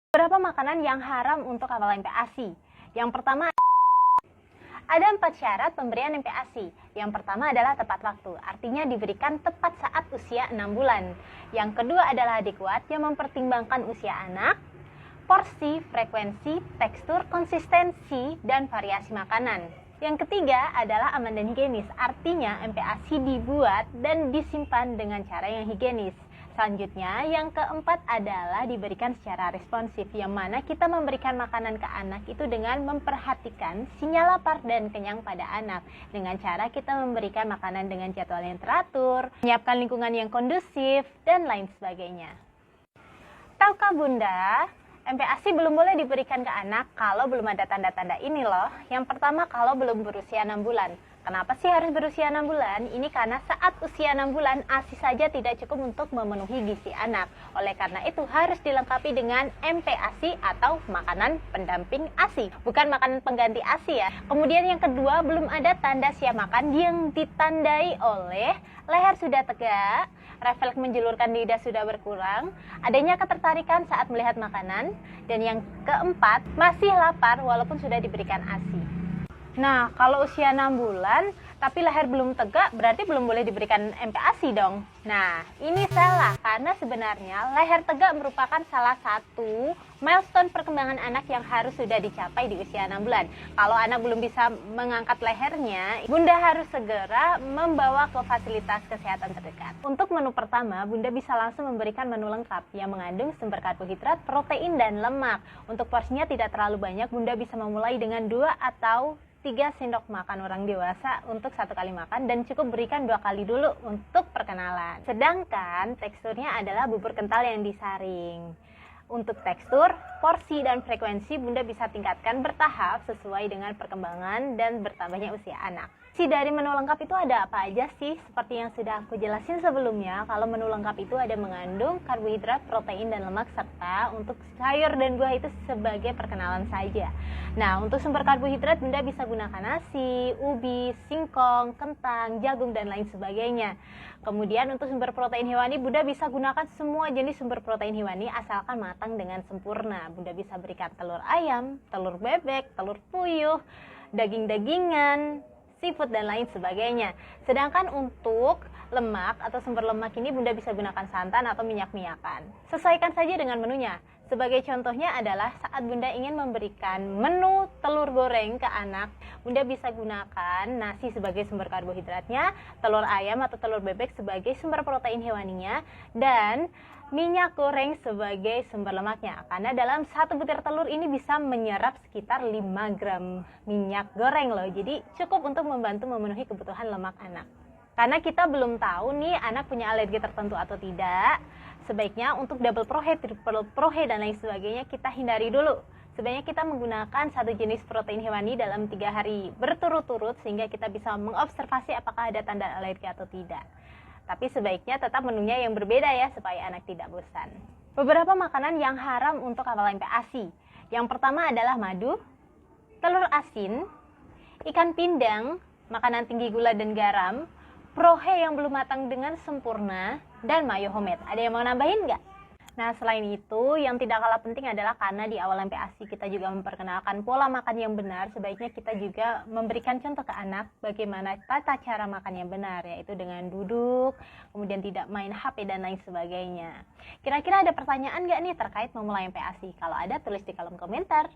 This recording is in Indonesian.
Beberapa makanan yang haram untuk awal MPASI. Yang pertama, ada 4 syarat pemberian MPASI. Yang pertama adalah tepat waktu, artinya diberikan tepat saat usia 6 bulan. Yang kedua adalah adekuat, yang mempertimbangkan usia anak, porsi, frekuensi, tekstur, konsistensi, dan variasi makanan. Yang ketiga adalah aman dan higienis, artinya MPASI dibuat dan disimpan dengan cara yang higienis. Selanjutnya, yang keempat adalah diberikan secara responsif, yang mana kita memberikan makanan ke anak itu dengan memperhatikan sinyal lapar dan kenyang pada anak. Dengan cara kita memberikan makanan dengan jadwal yang teratur, menyiapkan lingkungan yang kondusif, dan lain sebagainya. Tahukah Bunda, MPASI belum boleh diberikan ke anak kalau belum ada tanda-tanda ini loh. Yang pertama, kalau belum berusia 6 bulan. Kenapa sih harus berusia 6 bulan? Ini karena saat usia 6 bulan, ASI saja tidak cukup untuk memenuhi gizi anak. Oleh karena itu, harus dilengkapi dengan MPASI atau makanan pendamping ASI. Bukan makanan pengganti ASI ya. Kemudian yang kedua, belum ada tanda siap makan yang ditandai oleh leher sudah tegak, refleks menjulurkan lidah sudah berkurang, adanya ketertarikan saat melihat makanan, dan yang keempat, masih lapar walaupun sudah diberikan ASI. Nah, kalau usia 6 bulan, tapi leher belum tegak, berarti belum boleh diberikan MPASI dong. Nah, ini salah, karena sebenarnya leher tegak merupakan salah satu milestone perkembangan anak yang harus sudah dicapai di usia 6 bulan. Kalau anak belum bisa mengangkat lehernya, Bunda harus segera membawa ke fasilitas kesehatan terdekat. Untuk menu pertama, Bunda bisa langsung memberikan menu lengkap yang mengandung sumber karbohidrat, protein, dan lemak. Untuk porsinya tidak terlalu banyak, Bunda bisa memulai dengan 2 atau 3 sendok makan orang dewasa untuk 1 kali makan, dan cukup berikan 2 kali dulu untuk perkenalan. Sedangkan teksturnya adalah bubur kental yang disaring. Untuk tekstur, porsi, dan frekuensi Bunda bisa tingkatkan bertahap sesuai dengan perkembangan dan bertambahnya usia anak. Dari menu lengkap itu ada apa aja sih? Seperti yang sudah aku jelasin sebelumnya, kalau menu lengkap itu ada mengandung karbohidrat, protein, dan lemak, serta untuk sayur dan buah itu sebagai perkenalan saja. Nah, untuk sumber karbohidrat Bunda bisa gunakan nasi, ubi, singkong, kentang, jagung, dan lain sebagainya. Kemudian untuk sumber protein hewani, Bunda bisa gunakan semua jenis sumber protein hewani asalkan matang dengan sempurna. Bunda bisa berikan telur ayam, telur bebek, telur puyuh, daging-dagingan, seafood, dan lain sebagainya. Sedangkan untuk lemak atau sumber lemak ini Bunda bisa gunakan santan atau minyak-minyakan. Sesuaikan saja dengan menunya. Sebagai contohnya adalah saat Bunda ingin memberikan menu telur goreng ke anak, Bunda bisa gunakan nasi sebagai sumber karbohidratnya, telur ayam atau telur bebek sebagai sumber protein hewaninya, dan minyak goreng sebagai sumber lemaknya. Karena dalam 1 butir telur ini bisa menyerap sekitar 5 gram minyak goreng loh. Jadi cukup untuk membantu memenuhi kebutuhan lemak anak. Karena kita belum tahu nih anak punya alergi tertentu atau tidak, sebaiknya untuk double prohe, triple prohe, dan lain sebagainya kita hindari dulu. Sebaiknya kita menggunakan 1 jenis protein hewani dalam 3 hari berturut-turut sehingga kita bisa mengobservasi apakah ada tanda alergi atau tidak. Tapi sebaiknya tetap menunya yang berbeda ya, supaya anak tidak bosan. Beberapa makanan yang haram untuk awal MPASI. Yang pertama adalah madu, telur asin, ikan pindang, makanan tinggi gula dan garam, prohe yang belum matang dengan sempurna, dan mayo homemade. Ada yang mau nambahin nggak? Nah, selain itu, yang tidak kalah penting adalah karena di awal MPASI kita juga memperkenalkan pola makan yang benar, sebaiknya kita juga memberikan contoh ke anak bagaimana tata cara makan yang benar, yaitu dengan duduk, kemudian tidak main HP, dan lain sebagainya. Kira-kira ada pertanyaan nggak nih terkait memulai MPASI? Kalau ada, tulis di kolom komentar.